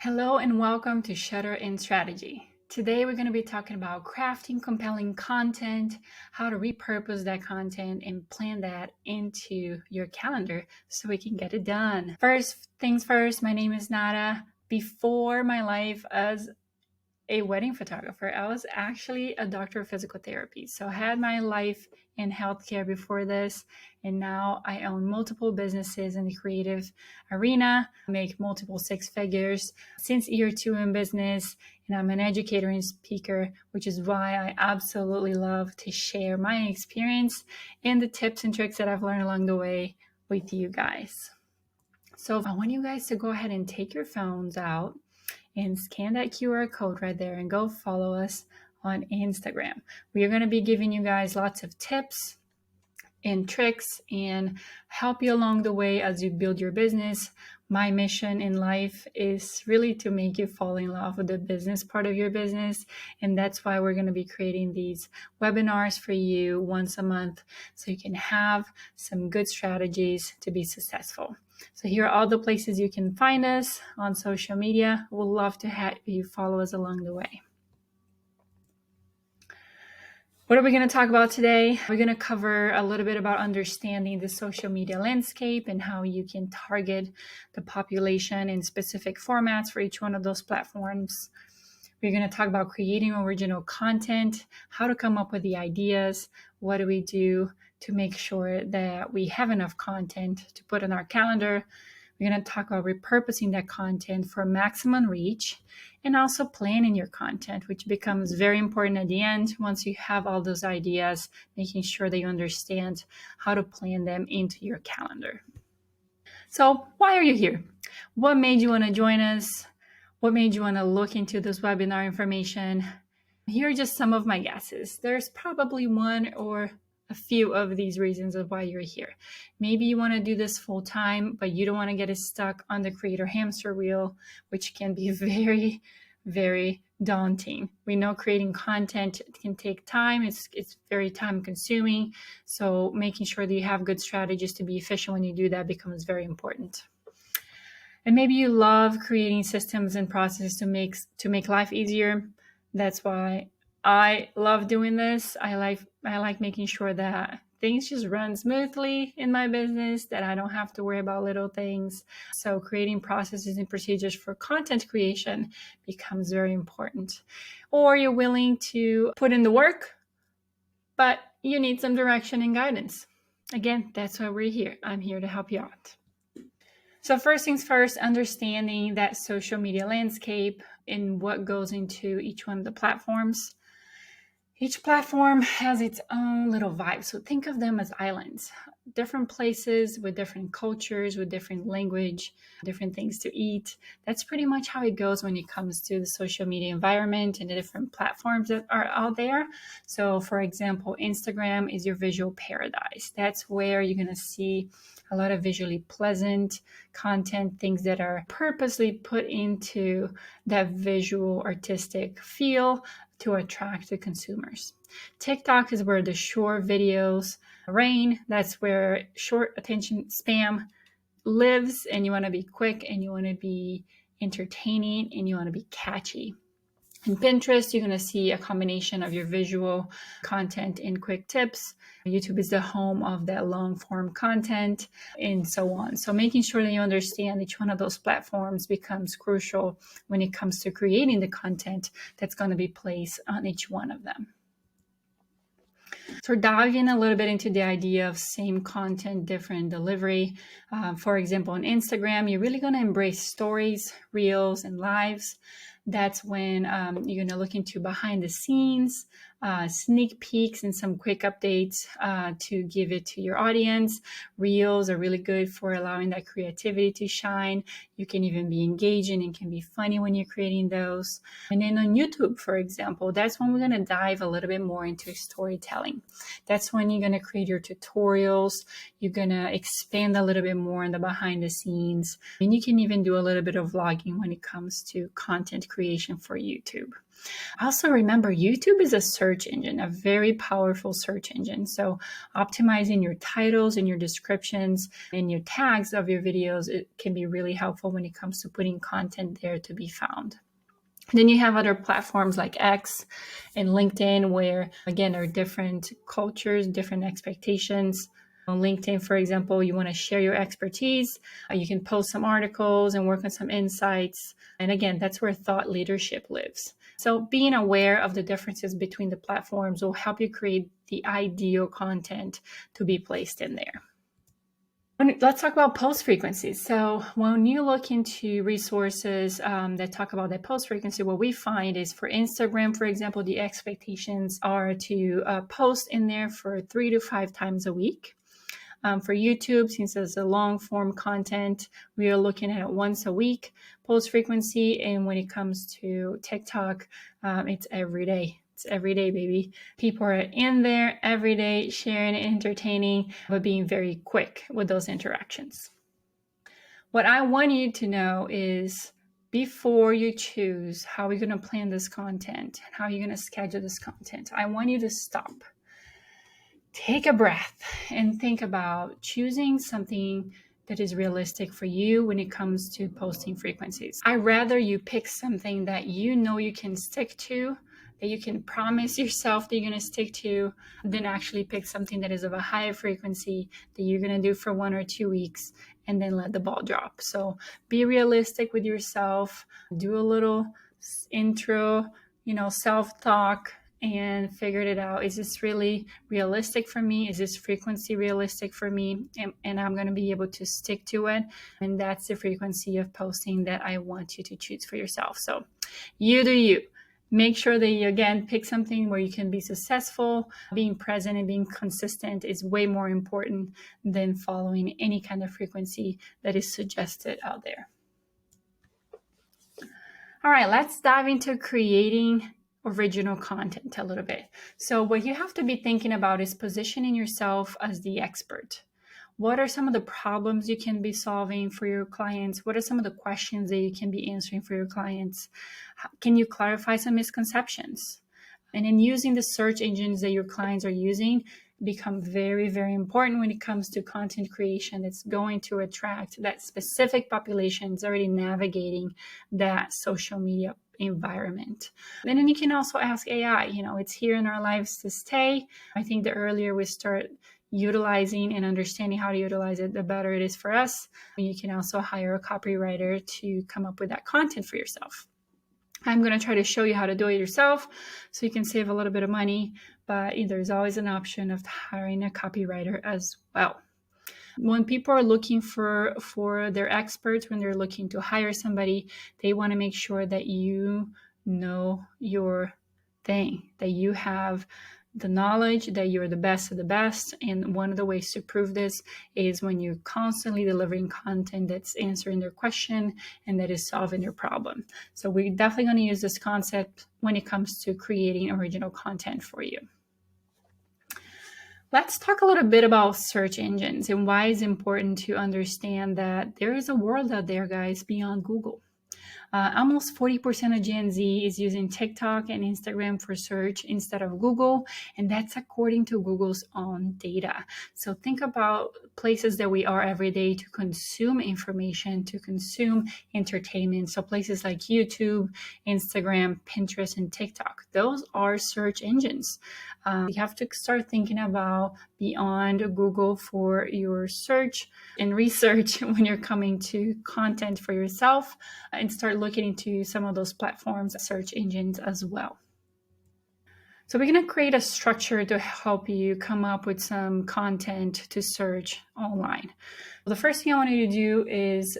Hello and welcome to Shutter in Strategy. Today we're going to be talking about crafting compelling content, how to repurpose that content and plan that into your calendar so we can get it done. First things first, my name is Nada. Before my life as a wedding photographer, I was actually a doctor of physical therapy. So I had my life in healthcare before this, and now I own multiple businesses in the creative arena, make multiple six figures since year 2 in business, and I'm an educator and speaker, which is why I absolutely love to share my experience and the tips and tricks that I've learned along the way with you guys. So I want you guys to go ahead and take your phones out and scan that QR code right there and go follow us on Instagram. We are going to be giving you guys lots of tips and tricks and help you along the way as you build your business. My mission in life is really to make you fall in love with the business part of your business. And that's why we're going to be creating these webinars for you once a month so you can have some good strategies to be successful. So here are all the places you can find us on social media. We'd love to have you follow us along the way. What are we going to talk about today? We're going to cover a little bit about understanding the social media landscape and how you can target the population in specific formats for each one of those platforms. We're going to talk about creating original content, how to come up with the ideas, what do we do to make sure that we have enough content to put on our calendar. We're going to talk about repurposing that content for maximum reach and also planning your content, which becomes very important at the end once you have all those ideas, making sure that you understand how to plan them into your calendar. So why are you here? What made you want to join us? What made you want to look into this webinar information? Here are just some of my guesses. There's probably one or a few of these reasons of why you're here. Maybe you want to do this full time, but you don't want to get stuck on the creator hamster wheel, which can be very, very daunting. We know creating content can take time. It's very time consuming. So making sure that you have good strategies to be efficient when you do that becomes very important. And maybe you love creating systems and processes to make life easier. That's why I love doing this. I like making sure that things just run smoothly in my business, that I don't have to worry about little things. So creating processes and procedures for content creation becomes very important. Or you're willing to put in the work, but you need some direction and guidance. Again, that's why we're here. I'm here to help you out. So first things first, understanding that social media landscape and what goes into each one of the platforms. Each platform has its own little vibe. So think of them as islands, different places with different cultures, with different language, different things to eat. That's pretty much how it goes when it comes to the social media environment and the different platforms that are out there. So for example, Instagram is your visual paradise. That's where you're going to see a lot of visually pleasant content, things that are purposely put into that visual artistic feel to attract the consumers. TikTok is where the short videos reign. That's where short attention spam lives, and you want to be quick and you want to be entertaining and you want to be catchy. In Pinterest, you're going to see a combination of your visual content and quick tips. YouTube is the home of that long form content and so on. So making sure that you understand each one of those platforms becomes crucial when it comes to creating the content that's going to be placed on each one of them. So diving a little bit into the idea of same content, different delivery. For example, on Instagram, you're really going to embrace stories, reels, and lives. That's when you're going to look into behind the scenes, sneak peeks and some quick updates to give it to your audience. Reels are really good for allowing that creativity to shine. You can even be engaging and can be funny when you're creating those. And then on YouTube, for example, that's when we're going to dive a little bit more into storytelling. marketing. That's when you're going to create your tutorials. You're going to expand a little bit more on the behind the scenes. And you can even do a little bit of vlogging when it comes to content creation for YouTube. Also remember, YouTube is a search engine, a very powerful search engine. So optimizing your titles and your descriptions and your tags of your videos, it can be really helpful when it comes to putting content there to be found. Then you have other platforms like X and LinkedIn, where again are different cultures, different expectations. On LinkedIn, for example, you want to share your expertise. You can post some articles and work on some insights. And again, that's where thought leadership lives. So being aware of the differences between the platforms will help you create the ideal content to be placed in there. Let's talk about post frequency. So when you look into resources that talk about that post frequency, what we find is for Instagram, for example, the expectations are to post in there for 3 to 5 times a week. For YouTube, since it's a long form content, we are looking at it once a week post frequency. And when it comes to TikTok, it's every day. It's every day, baby. People are in there every day, sharing and entertaining, but being very quick with those interactions. What I want you to know is before you choose how you're going to plan this content and how you're going to schedule this content, I want you to stop. Take a breath and think about choosing something that is realistic for you when it comes to posting frequencies. I'd rather you pick something that you know you can stick to, that you can promise yourself that you're going to stick to, than actually pick something that is of a higher frequency that you're going to do for 1 or 2 weeks and then let the ball drop. So be realistic with yourself, do a little intro, self-talk, and figured it out. Is this really realistic for me? Is this frequency realistic for me? And I'm going to be able to stick to it. And that's the frequency of posting that I want you to choose for yourself. So you do you. Make sure that you, again, pick something where you can be successful. Being present and being consistent is way more important than following any kind of frequency that is suggested out there. All right, let's dive into creating original content a little bit. So what you have to be thinking about is positioning yourself as the expert. What are some of the problems you can be solving for your clients? What are some of the questions that you can be answering for your clients? Can you clarify some misconceptions? And in using the search engines that your clients are using become very, very important when it comes to content creation that's going to attract that specific population that's already navigating that social media environment. And then you can also ask AI, it's here in our lives to stay. I think the earlier we start utilizing and understanding how to utilize it, the better it is for us. You can also hire a copywriter to come up with that content for yourself. I'm going to try to show you how to do it yourself so you can save a little bit of money, but there's always an option of hiring a copywriter as well. When people are looking for their experts, when they're looking to hire somebody, they want to make sure that you know your thing, that you have the knowledge, that you're the best of the best. And one of the ways to prove this is when you're constantly delivering content that's answering their question and that is solving their problem. So we're definitely going to use this concept when it comes to creating original content for you. Let's talk a little bit about search engines and why it's important to understand that there is a world out there, guys, beyond Google. Almost 40% of Gen Z is using TikTok and Instagram for search instead of Google, and that's according to Google's own data. So think about places that we are every day to consume information, to consume entertainment. So places like YouTube, Instagram, Pinterest, and TikTok. Those are search engines. You have to start thinking about beyond Google for your search and research when you're coming to content for yourself, and start looking into some of those platforms, search engines as well. So we're going to create a structure to help you come up with some content to search online. The first thing I want you to do is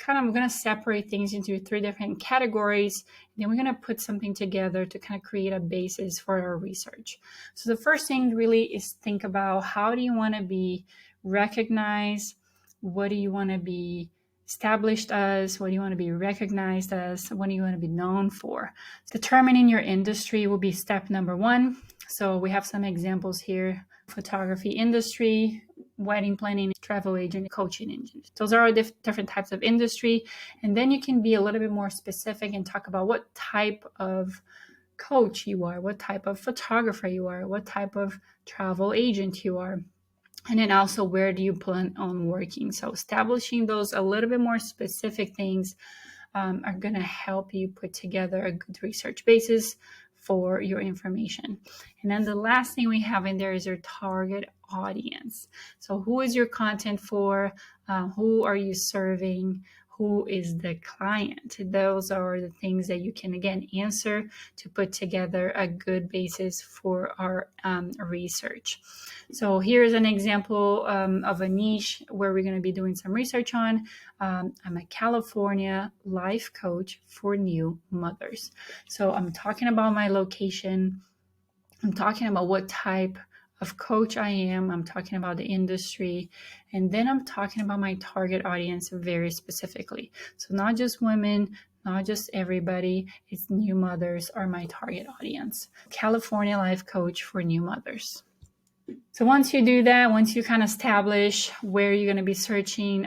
we're going to separate things into 3 different categories. Then we're going to put something together to kind of create a basis for our research. So the first thing really is think about, how do you want to be recognized? What do you want to be established as? What do you want to be recognized as? What do you want to be known for? Determining your industry will be step number 1. So we have some examples here: photography industry, wedding planning, travel agent, coaching agent. Those are different types of industry. And then you can be a little bit more specific and talk about what type of coach you are, what type of photographer you are, what type of travel agent you are. And then also, where do you plan on working? So establishing those a little bit more specific things are going to help you put together a good research basis for your information. And then the last thing we have in there is your target audience. So who is your content for? Who are you serving? Who is the client? Those are the things that you can, again, answer to put together a good basis for our research. So here's an example of a niche where we're going to be doing some research on. I'm a California life coach for new mothers. So I'm talking about my location. I'm talking about what type of coach I am. I'm talking about the industry. And then I'm talking about my target audience very specifically. So not just women, not just everybody. It's new mothers are my target audience. California life coach for new mothers. So once you do that, once you kind of establish where you're going to be searching,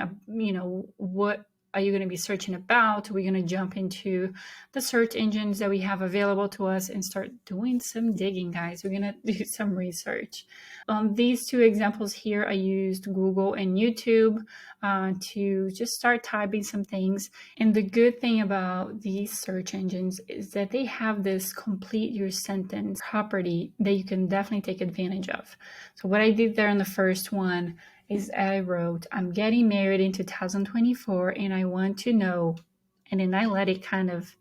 what are you going to be searching about, we're going to jump into the search engines that we have available to us and start doing some digging, guys. We're going to do some research. These 2 examples here, I used Google and YouTube to just start typing some things. And the good thing about these search engines is that they have this complete your sentence property that you can definitely take advantage of. So what I did there in the first one is I wrote, I'm getting married in 2024 and I want to know, and then I let it kind of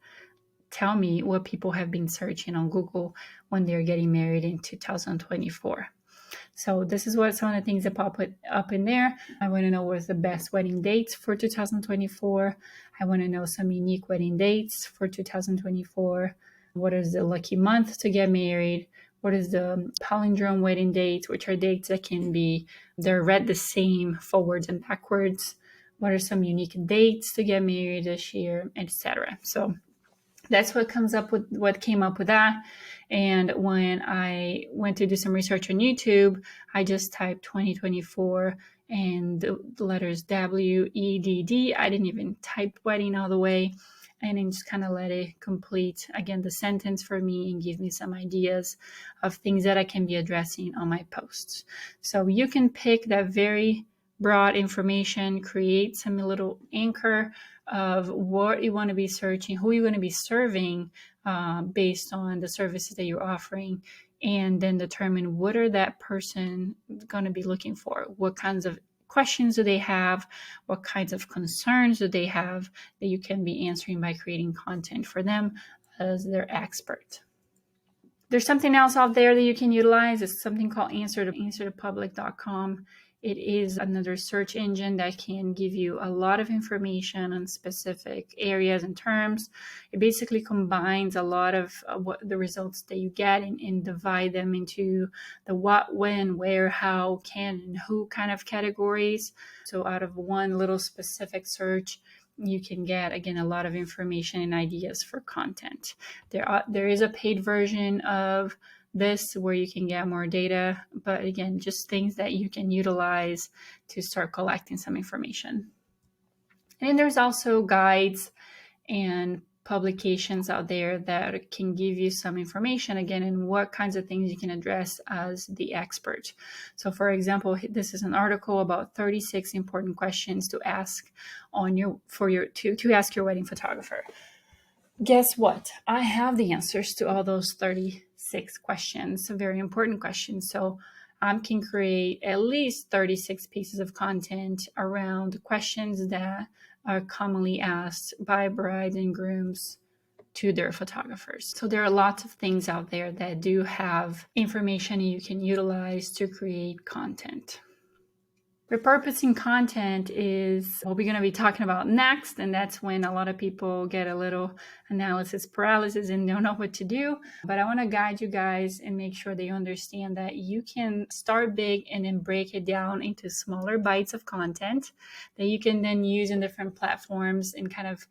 tell me what people have been searching on Google when they're getting married in 2024. So this is what some of the things that pop up in there. I want to know what's the best wedding dates for 2024. I want to know some unique wedding dates for 2024. What is the lucky month to get married? What is the palindrome wedding dates, which are dates that they're read the same forwards and backwards. What are some unique dates to get married this year, etc. So that's what came up with that. And when I went to do some research on YouTube, I just typed 2024 and the letters WEDD. I didn't even type wedding all the way. And then just kind of let it complete, again, the sentence for me and give me some ideas of things that I can be addressing on my posts. So you can pick that very broad information, create some little anchor of what you want to be searching, who you're going to be serving based on the services that you're offering, and then determine what are that person going to be looking for, what kinds of questions do they have, what kinds of concerns do they have that you can be answering by creating content for them as their expert. There's something else out there that you can utilize. It's something called answertopublic.com. It is another search engine that can give you a lot of information on specific areas and terms. It basically combines a lot of what the results that you get and divide them into the what, when, where, how, can, and who kind of categories. So out of one little specific search, you can get, again, a lot of information and ideas for content. There is a paid version of this where you can get more data, but again, just things that you can utilize to start collecting some information. And then there's also guides and publications out there that can give you some information, again, in what kinds of things you can address as the expert. So for example, this is an article about 36 important questions to ask to ask your wedding photographer. Guess what? I have the answers to all those 36 questions, very important questions. So I can create at least 36 pieces of content around questions that are commonly asked by brides and grooms to their photographers. So there are lots of things out there that do have information you can utilize to create content. Repurposing content is what we're going to be talking about next, and that's when a lot of people get a little analysis paralysis and don't know what to do. But I want to guide you guys and make sure that you understand that you can start big and then break it down into smaller bites of content that you can then use in different platforms and kind of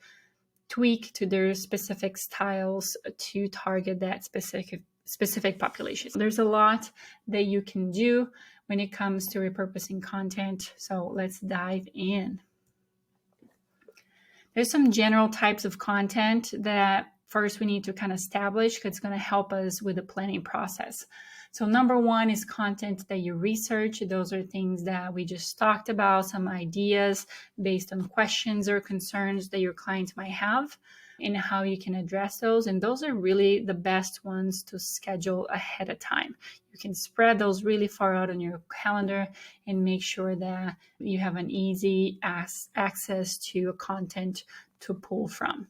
tweak to their specific styles to target that specific population. There's a lot that you can do when it comes to repurposing content. So let's dive in. There's some general types of content that first we need to kind of establish because it's going to help us with the planning process. So number one is content that you research. Those are things that we just talked about, some ideas based on questions or concerns that your clients might have and how you can address those. And those are really the best ones to schedule ahead of time. You can spread those really far out on your calendar and make sure that you have an easy access to content to pull from.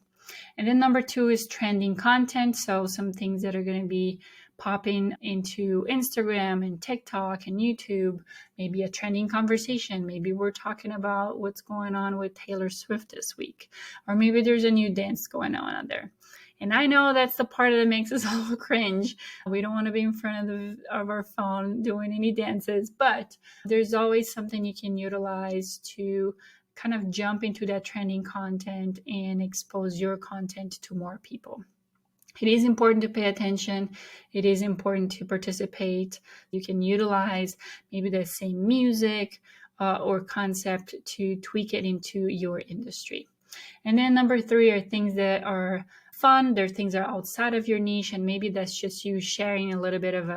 And then number two is trending content. So some things that are going to be popping into Instagram and TikTok and YouTube, maybe a trending conversation. Maybe we're talking about what's going on with Taylor Swift this week, or maybe there's a new dance going on out there. And I know that's the part that makes us all cringe. We don't want to be in front of our phone doing any dances, but there's always something you can utilize to kind of jump into that trending content and expose your content to more people. It is important to pay attention. It is important to participate. You can utilize maybe the same music or concept to tweak it into your industry. And then number three are things that are fun. They're things that are outside of your niche, and maybe that's just you sharing a little bit of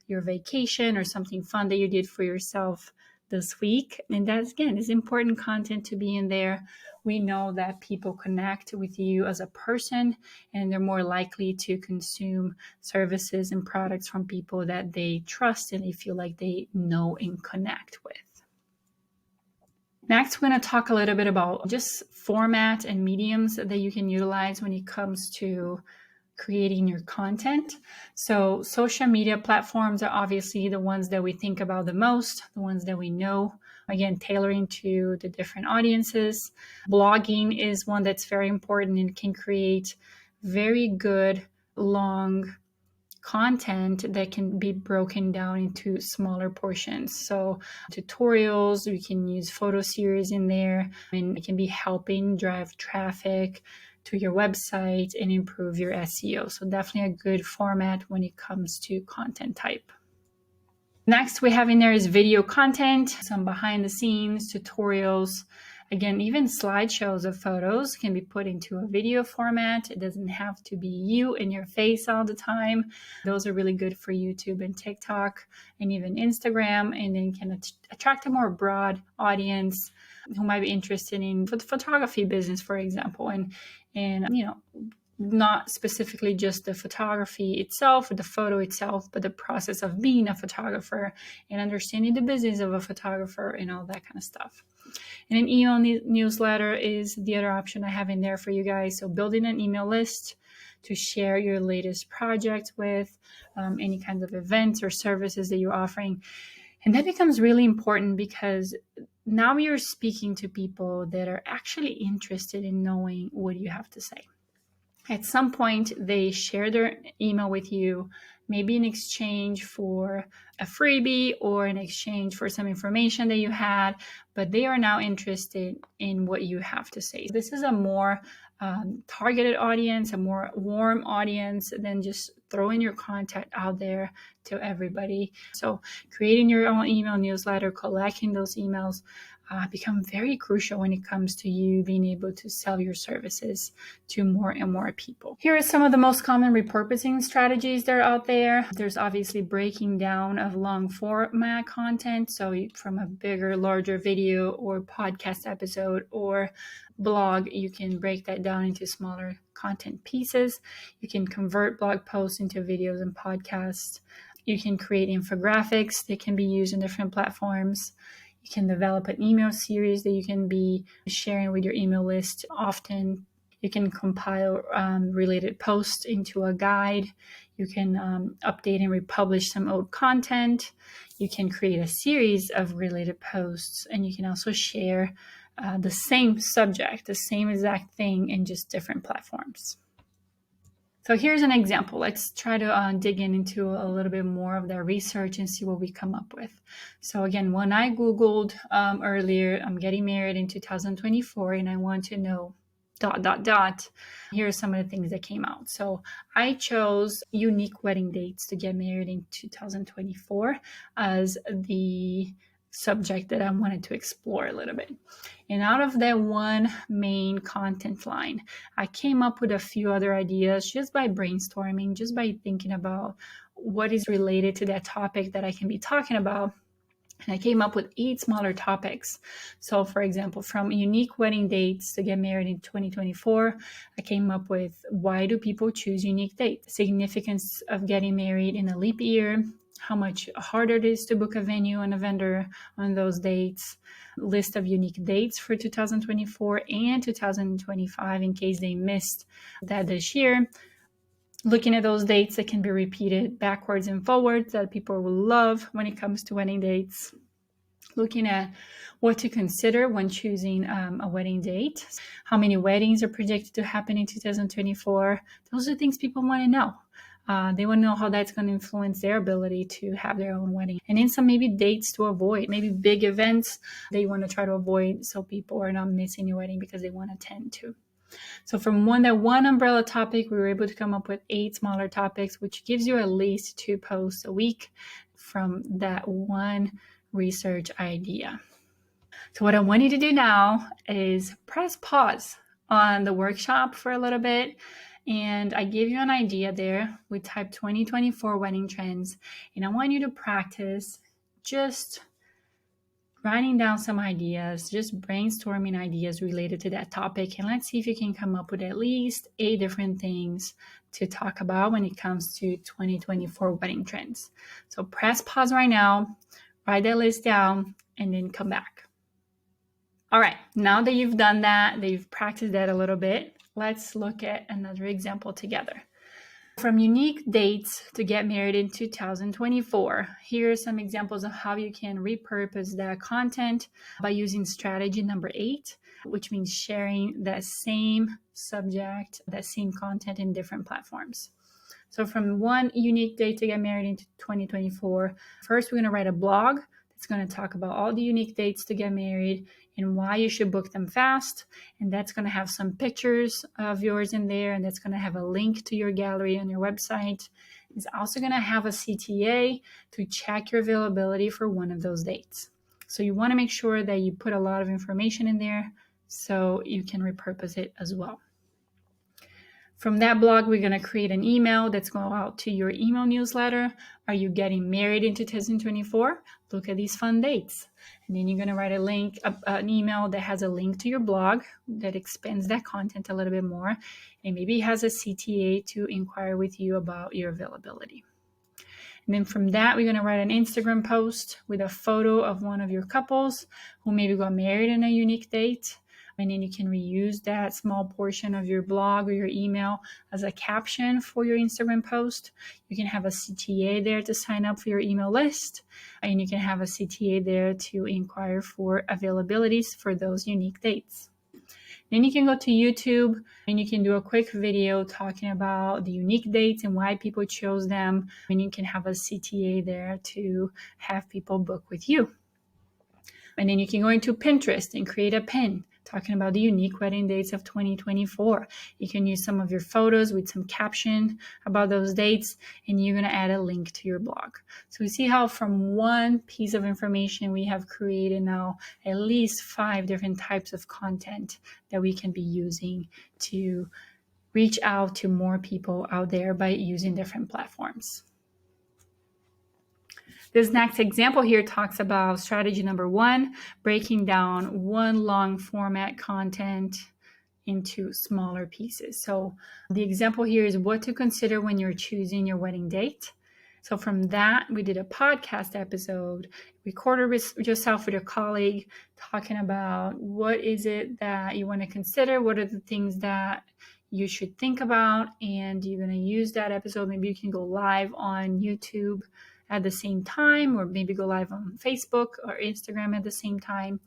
your vacation or something fun that you did for yourself this week. And that's, again, is important content to be in there. We know that people connect with you as a person, and they're more likely to consume services and products from people that they trust and they feel like they know and connect with. Next, we're going to talk a little bit about just format and mediums that you can utilize when it comes to creating your content. So social media platforms are obviously the ones that we think about the most, the ones that we know. Again, tailoring to the different audiences. Blogging is one that's very important and can create very good, long content that can be broken down into smaller portions. So tutorials, we can use photo series in there, and it can be helping drive traffic to your website and improve your SEO. So definitely a good format when it comes to content type. Next we have in there is video content, some behind the scenes tutorials. Again, even slideshows of photos can be put into a video format. It doesn't have to be you in your face all the time. Those are really good for YouTube and TikTok and even Instagram, and then can attract a more broad audience who might be interested in the photography business, for example, and you know, not specifically just the photography itself or the photo itself, but the process of being a photographer and understanding the business of a photographer and all that kind of stuff. And an email newsletter is the other option I have in there for you guys. So building an email list to share your latest projects with, any kinds of events or services that you're offering. And that becomes really important because now you're speaking to people that are actually interested in knowing what you have to say. At some point, they share their email with you, maybe in exchange for a freebie or in exchange for some information that you had, but they are now interested in what you have to say. This is a more targeted audience, a more warm audience than just throwing your content out there to everybody. So creating your own email newsletter, collecting those emails, become very crucial when it comes to you being able to sell your services to more and more people. Here are some of the most common repurposing strategies that are out there. There's obviously breaking down of long format content. So from a bigger, larger video or podcast episode or blog, you can break that down into smaller content pieces. You can convert blog posts into videos and podcasts. You can create infographics that can be used in different platforms. You can develop an email series that you can be sharing with your email list often. You can compile related posts into a guide. You can update and republish some old content. You can create a series of related posts, and you can also share the same subject, the same exact thing in just different platforms. So here's an example. Let's try to dig into a little bit more of that research and see what we come up with. So again, when I Googled earlier, I'm getting married in 2024 and I want to know ... Here are some of the things that came out. So I chose unique wedding dates to get married in 2024 as the subject that I wanted to explore a little bit. And out of that one main content line, I came up with a few other ideas just by brainstorming, just by thinking about what is related to that topic that I can be talking about. And I came up with 8 smaller topics. So for example, from unique wedding dates to get married in 2024, I came up with why do people choose unique dates, significance of getting married in a leap year, how much harder it is to book a venue and a vendor on those dates, list of unique dates for 2024 and 2025 in case they missed that this year. Looking at those dates that can be repeated backwards and forwards that people will love when it comes to wedding dates. Looking at what to consider when choosing a wedding date. How many weddings are projected to happen in 2024? Those are things people want to know. They want to know how that's going to influence their ability to have their own wedding. And then some maybe dates to avoid, maybe big events they want to try to avoid so people are not missing your wedding because they want to attend to. So from that one umbrella topic, we were able to come up with 8 smaller topics, which gives you at least 2 posts a week from that one research idea. So what I want you to do now is press pause on the workshop for a little bit. And I gave you an idea there. We typed 2024 wedding trends. And I want you to practice just writing down some ideas, just brainstorming ideas related to that topic. And let's see if you can come up with at least 8 different things to talk about when it comes to 2024 wedding trends. So press pause right now, write that list down, and then come back. All right, now that you've done that you've practiced that a little bit, let's look at another example together. From unique dates to get married in 2024, here are some examples of how you can repurpose that content by using strategy number 8, which means sharing that same subject, that same content in different platforms. So from one unique date to get married in 2024, first we're going to write a blog that's going to talk about all the unique dates to get married and why you should book them fast. And that's going to have some pictures of yours in there, and that's going to have a link to your gallery on your website. It's also going to have a CTA to check your availability for one of those dates. So you want to make sure that you put a lot of information in there so you can repurpose it as well. From that blog, we're going to create an email that's going to go out to your email newsletter. Are you getting married in 2024? Look at these fun dates. And then you're going to write an email that has a link to your blog that expands that content a little bit more. And maybe has a CTA to inquire with you about your availability. And then from that, we're going to write an Instagram post with a photo of one of your couples who maybe got married on a unique date. And then you can reuse that small portion of your blog or your email as a caption for your Instagram post. You can have a CTA there to sign up for your email list. And you can have a CTA there to inquire for availabilities for those unique dates. Then you can go to YouTube and you can do a quick video talking about the unique dates and why people chose them. And you can have a CTA there to have people book with you. And then you can go into Pinterest and create a pin talking about the unique wedding dates of 2024. You can use some of your photos with some caption about those dates, and you're going to add a link to your blog. So we see how from one piece of information we have created now at least 5 different types of content that we can be using to reach out to more people out there by using different platforms. This next example here talks about strategy number 1, breaking down one long format content into smaller pieces. So the example here is what to consider when you're choosing your wedding date. So from that, we did a podcast episode, recorded with yourself with your colleague, talking about what is it that you want to consider, what are the things that you should think about, and you're going to use that episode. Maybe you can go live on YouTube at the same time, or maybe go live on Facebook or Instagram at the same time.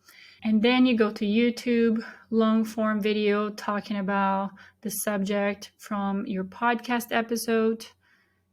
And then you go to YouTube, long form video talking about the subject from your podcast episode.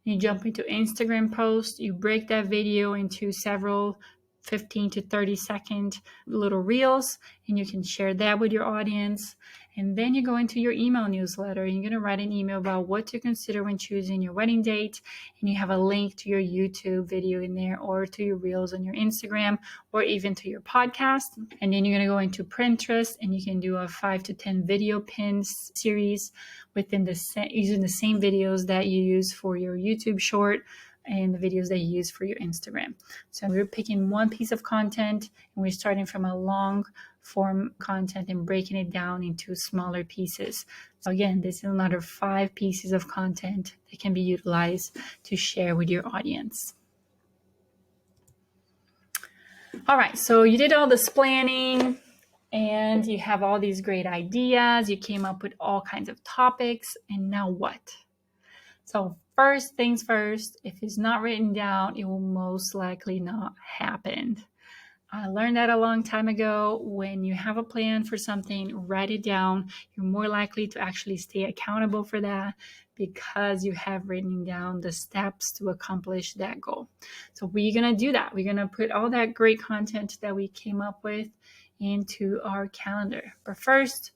You jump into Instagram post, you break that video into several 15 to 30 second little reels, and you can share that with your audience. And then you go into your email newsletter, and you're going to write an email about what to consider when choosing your wedding date. And you have a link to your YouTube video in there, or to your reels on your Instagram, or even to your podcast. And then you're going to go into Pinterest, and you can do a 5 to 10 video pins series within using the same videos that you use for your YouTube short and the videos that you use for your Instagram. So we're picking one piece of content, and we're starting from a long form content and breaking it down into smaller pieces. So again, this is another 5 pieces of content that can be utilized to share with your audience. All right, so you did all this planning and you have all these great ideas. You came up with all kinds of topics, and now what? So first things first, if it's not written down, it will most likely not happen. I learned that a long time ago. When you have a plan for something, write it down. You're more likely to actually stay accountable for that because you have written down the steps to accomplish that goal. So we're going to do that. We're going to put all that great content that we came up with into our calendar. But first,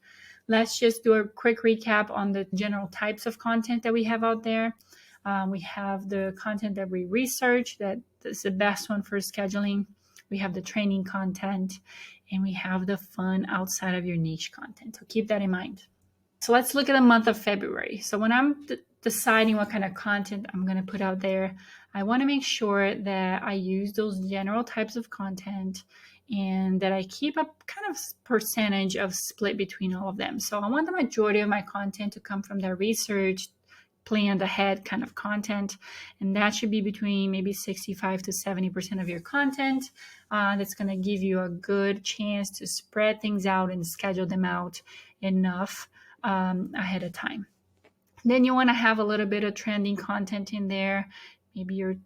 let's just do a quick recap on the general types of content that we have out there. We have the content that we research, that is the best one for scheduling. We have the training content, and we have the fun outside of your niche content. So keep that in mind. So let's look at the month of February. So when I'm deciding what kind of content I'm going to put out there, I want to make sure that I use those general types of content and that I keep a kind of percentage of split between all of them. So I want the majority of my content to come from the research, planned ahead kind of content, and that should be between maybe 65 to 70% of your content. That's going to give you a good chance to spread things out and schedule them out enough ahead of time. Then you want to have a little bit of trending content in there, maybe you're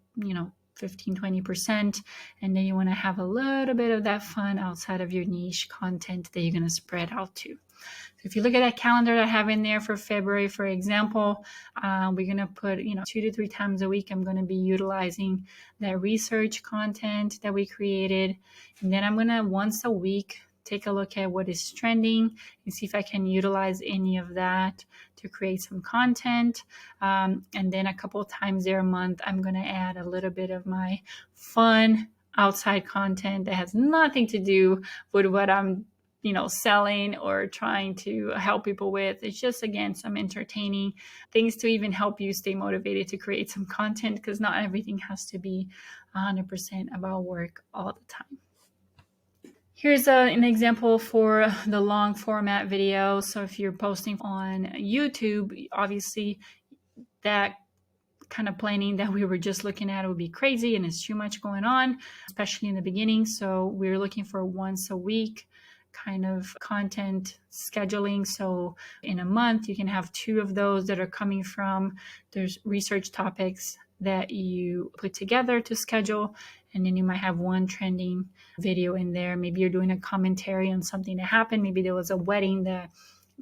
15, 20%. And then you want to have a little bit of that fun outside of your niche content that you're going to spread out to. So if you look at that calendar that I have in there for February, for example, we're going to put, 2 to 3 times a week, I'm going to be utilizing that research content that we created. And then I'm going to once a week take a look at what is trending and see if I can utilize any of that to create some content. And then a couple of times there a month, I'm going to add a little bit of my fun outside content that has nothing to do with what I'm selling or trying to help people with. It's just, again, some entertaining things to even help you stay motivated to create some content, because not everything has to be 100% about work all the time. Here's an example for the long format video. So if you're posting on YouTube, obviously that kind of planning that we were just looking at would be crazy and it's too much going on, especially in the beginning. So we're looking for once a week kind of content scheduling. So in a month, you can have 2 of those that are coming from there's research topics that you put together to schedule. And then you might have 1 trending video in there. Maybe you're doing a commentary on something that happened. Maybe there was a wedding that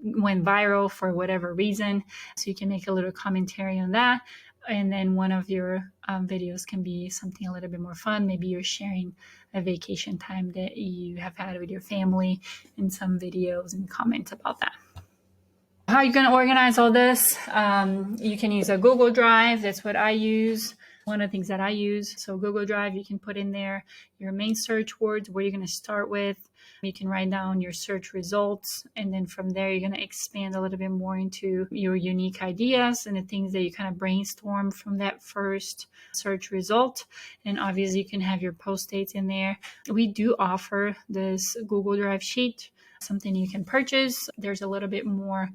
went viral for whatever reason. So you can make a little commentary on that. And then one of your videos can be something a little bit more fun. Maybe you're sharing a vacation time that you have had with your family and some videos and comments about that. How are you going to organize all this? You can use a Google Drive. That's what I use. One of the things that I use. So Google Drive, you can put in there your main search words, where you're going to start with. You can write down your search results. And then from there, you're going to expand a little bit more into your unique ideas and the things that you kind of brainstorm from that first search result. And obviously, you can have your post dates in there. We do offer this Google Drive sheet, something you can purchase. There's a little bit more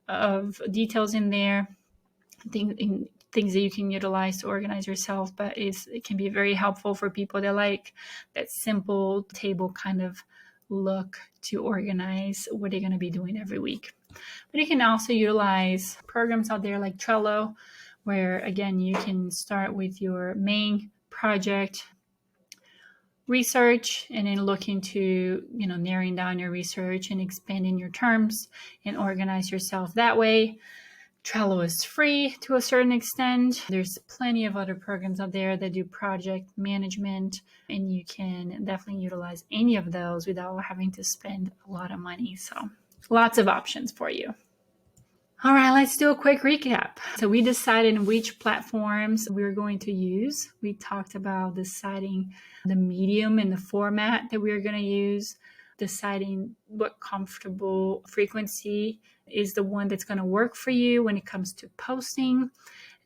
of details in there. Things things that you can utilize to organize yourself, but it can be very helpful for people that like that simple table kind of look to organize what they're going to be doing every week. But you can also utilize programs out there like Trello, where again, you can start with your main project research and then look into, narrowing down your research and expanding your terms and organize yourself that way. Trello is free to a certain extent. There's plenty of other programs out there that do project management, and you can definitely utilize any of those without having to spend a lot of money. So lots of options for you. All right, let's do a quick recap. So we decided which platforms we were going to use. We talked about deciding the medium and the format that we are going to use, deciding what comfortable frequency is the one that's going to work for you when it comes to posting. And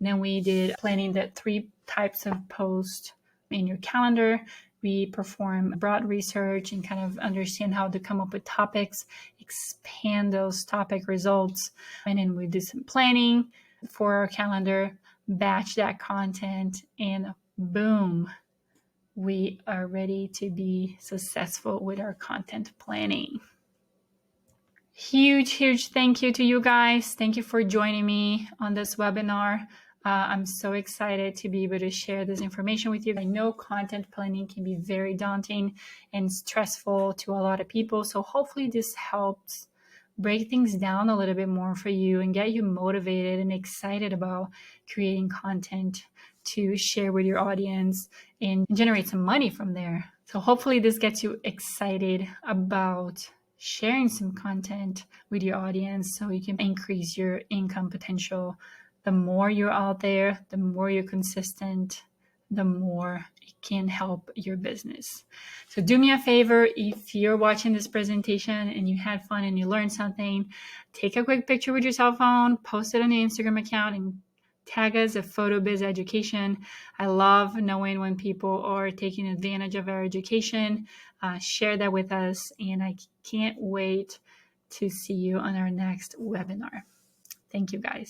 then we did planning the 3 types of posts in your calendar. We perform broad research and kind of understand how to come up with topics, expand those topic results. And then we do some planning for our calendar, batch that content, and boom, we are ready to be successful with our content planning. Huge thank you to you guys. Thank you for joining me on this webinar. I'm so excited to be able to share this information with you. I know content planning can be very daunting and stressful to a lot of people. So hopefully this helps break things down a little bit more for you and get you motivated and excited about creating content to share with your audience and generate some money from there. So hopefully this gets you excited about sharing some content with your audience so you can increase your income potential. The more you're out there, the more you're consistent, the more it can help your business. So do me a favor, if you're watching this presentation and you had fun and you learned something, take a quick picture with your cell phone, post it on the Instagram account, and tag us at PhotoBiz Education. I love knowing when people are taking advantage of our education. Share that with us, and I can't wait to see you on our next webinar. Thank you, guys.